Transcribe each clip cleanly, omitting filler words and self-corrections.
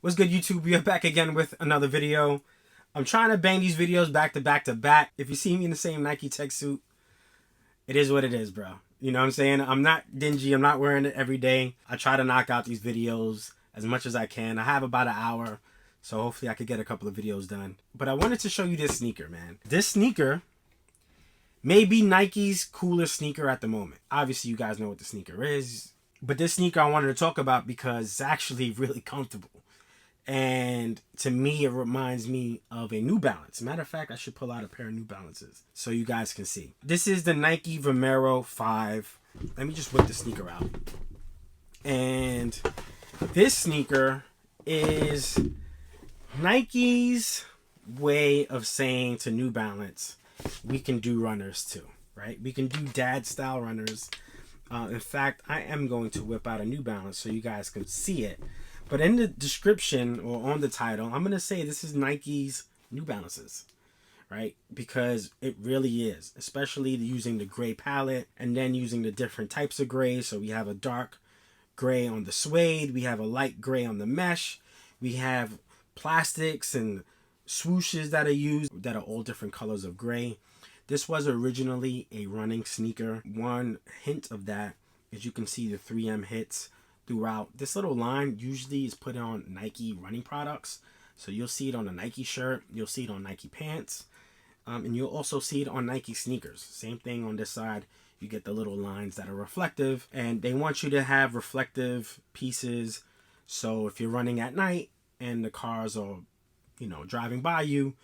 What's good, YouTube? We are back again with another video. I'm trying to bang these videos back to back to back. If you see me in the same Nike tech suit, it is what it is, bro. You know what I'm saying? I'm not dingy. I'm not wearing it every day. I try to knock out these videos as much as I can. I have about an hour, so hopefully I could get a couple of videos done. But I wanted to show you this sneaker, man. This sneaker may be Nike's coolest sneaker at the moment. Obviously, you guys know what the sneaker is. But this sneaker I wanted to talk about because it's actually really comfortable. And to me, it reminds me of a New Balance. Matter of fact, I should pull out a pair of New Balances so you guys can see. This is the Nike Vomero 5. Let me just whip the sneaker out. And this sneaker is Nike's way of saying to New Balance, we can do runners too, right? We can do dad style runners. In fact, I am going to whip out a New Balance so you guys can see it. But in the description or on the title, I'm going to say this is Nike's New Balances, right? Because it really is, especially using the gray palette and then using the different types of gray. So we have a dark gray on the suede. We have a light gray on the mesh. We have plastics and swooshes that are used that are all different colors of gray. This was originally a running sneaker. One hint of that is you can see the 3M hits throughout. This little line usually is put on Nike running products. So you'll see it on a Nike shirt. You'll see it on Nike pants. And you'll also see it on Nike sneakers. Same thing on this side. You get the little lines that are reflective. And they want you to have reflective pieces. So if you're running at night and the cars are, driving by you,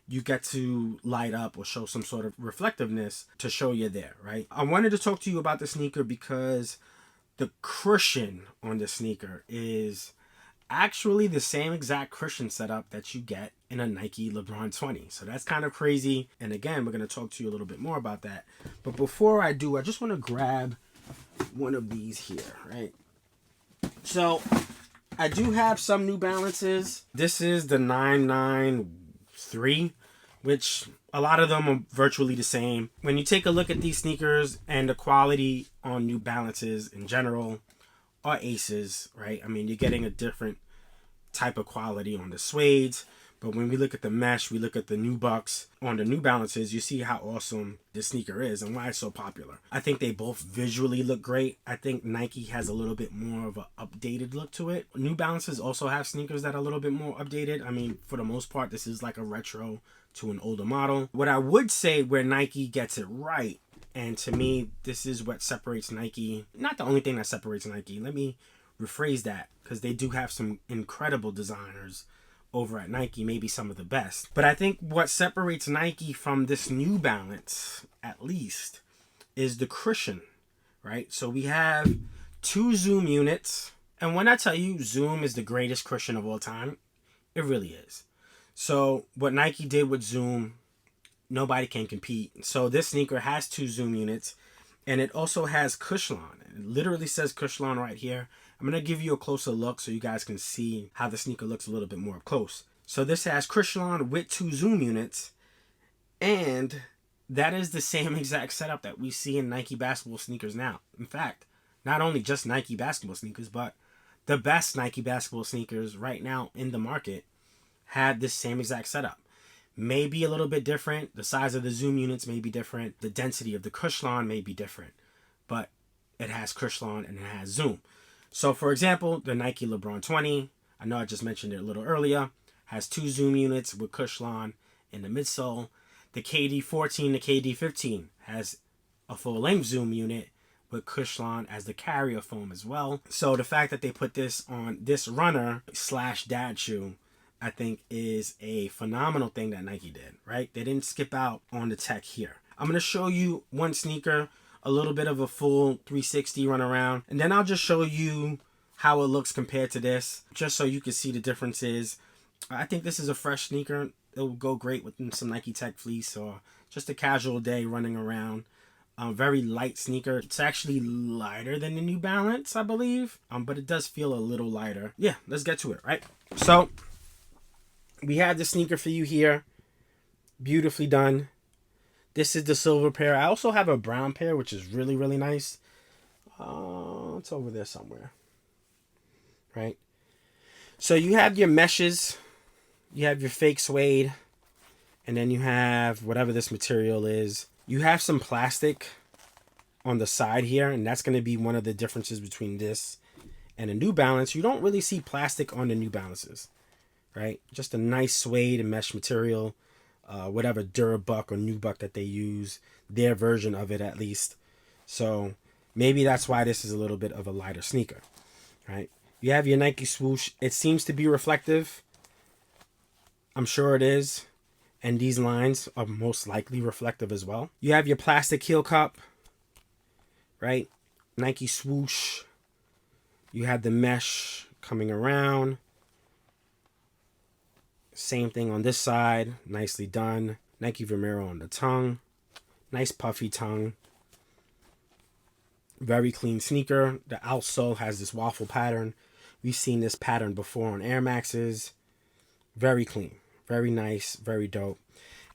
you get to light up or show some sort of reflectiveness to show you're there, right? I wanted to talk to you about the sneaker because the cushion on the sneaker is actually the same exact cushion setup that you get in a Nike LeBron 20. So that's kind of crazy. And again, we're going to talk to you a little bit more about that. But before I do, I just want to grab one of these here, right? So I do have some New Balances. This is the 993, which a lot of them are virtually the same. When you take a look at these sneakers and the quality on New Balances in general are aces, right? I mean, you're getting a different type of quality on the suedes. But when we look at the mesh, we look at the nubucks on the New Balances, you see how awesome this sneaker is and why it's so popular. I think they both visually look great. I think Nike has a little bit more of an updated look to it. New Balances also have sneakers that are a little bit more updated. I mean, for the most part, this is like a retro to an older model. What I would say where Nike gets it right, and to me, this is what separates Nike. Not the only thing that separates Nike. Let me rephrase that, because they do have some incredible designers over at Nike, maybe some of the best. But I think what separates Nike from this New Balance, at least, is the cushion, right? So we have 2 Zoom units. And when I tell you Zoom is the greatest cushion of all time, it really is. So what Nike did with Zoom, nobody can compete. So this sneaker has 2 Zoom units, and it also has Cushlon. It literally says Cushlon right here. I'm going to give you a closer look so you guys can see how the sneaker looks a little bit more up close. So this has Cushlon with 2 Zoom units, and that is the same exact setup that we see in Nike basketball sneakers now. In fact, not only just Nike basketball sneakers, but the best Nike basketball sneakers right now in the market had this same exact setup. Maybe a little bit different. The size of the Zoom units may be different. The density of the Cushlon may be different. But it has Cushlon and it has Zoom. So, for example, the Nike LeBron 20, I know I just mentioned it a little earlier, has 2 Zoom units with Cushlon in the midsole. The KD 14 to KD 15 has a full-length Zoom unit with Cushlon as the carrier foam as well. So the fact that they put this on this runner / dad shoe, I think is a phenomenal thing that Nike did, right? They didn't skip out on the tech here. I'm going to show you one sneaker, a little bit of a full 360 run around, and then I'll just show you how it looks compared to this, just so you can see the differences. I think this is a fresh sneaker. It will go great with some Nike Tech fleece or just a casual day running around. Very light sneaker. It's actually lighter than the New Balance, I believe, but it does feel a little lighter. Yeah, let's get to it, right? So we have the sneaker for you here. Beautifully done. This is the silver pair. I also have a brown pair, which is really, really nice. It's over there somewhere. Right? So you have your meshes, you have your fake suede, and then you have whatever this material is. You have some plastic on the side here, and that's going to be one of the differences between this and a New Balance. You don't really see plastic on the New Balances, right? Just a nice suede and mesh material, whatever Durabuck or Nubuck that they use, their version of it at least. So maybe that's why this is a little bit of a lighter sneaker, right? You have your Nike swoosh. It seems to be reflective. I'm sure it is. And these lines are most likely reflective as well. You have your plastic heel cup, right? Nike swoosh. You have the mesh coming around. Same thing on this side. Nicely done. Nike Vomero on the tongue. Nice puffy tongue. Very clean sneaker. The outsole has this waffle pattern. We've seen this pattern before on Air Maxes. Very clean. Very nice. Very dope.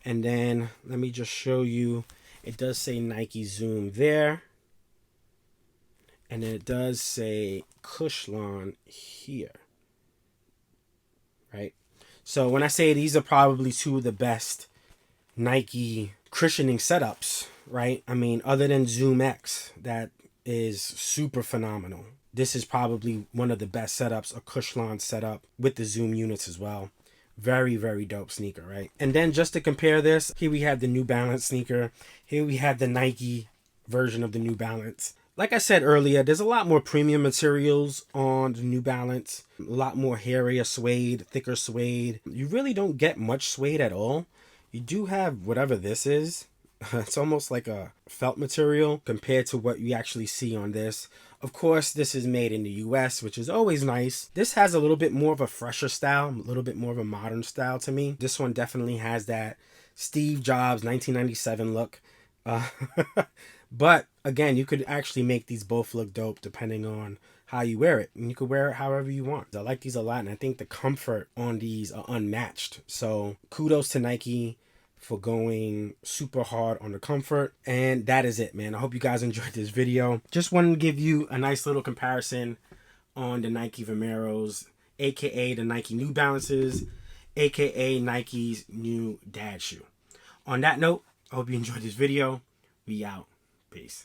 And then let me just show you. It does say Nike Zoom there. And then it does say Cushlon here. Right? So when I say these are probably two of the best Nike cushioning setups, right? I mean, other than Zoom X, that is super phenomenal. This is probably one of the best setups, a Cushlon setup with the Zoom units as well. Very, very dope sneaker, right? And then just to compare this, here we have the New Balance sneaker. Here we have the Nike version of the New Balance. Like I said earlier, there's a lot more premium materials on the New Balance. A lot more hairier suede, thicker suede. You really don't get much suede at all. You do have whatever this is. It's almost like a felt material compared to what you actually see on this. Of course, this is made in the US, which is always nice. This has a little bit more of a fresher style, a little bit more of a modern style to me. This one definitely has that Steve Jobs 1997 look. But again, you could actually make these both look dope depending on how you wear it. And you could wear it however you want. I like these a lot, and I think the comfort on these are unmatched. So kudos to Nike for going super hard on the comfort. And that is it, man. I hope you guys enjoyed this video. Just wanted to give you a nice little comparison on the Nike Vomeros, aka the Nike New Balances, aka Nike's new dad shoe. On that note, I hope you enjoyed this video. We out. Peace.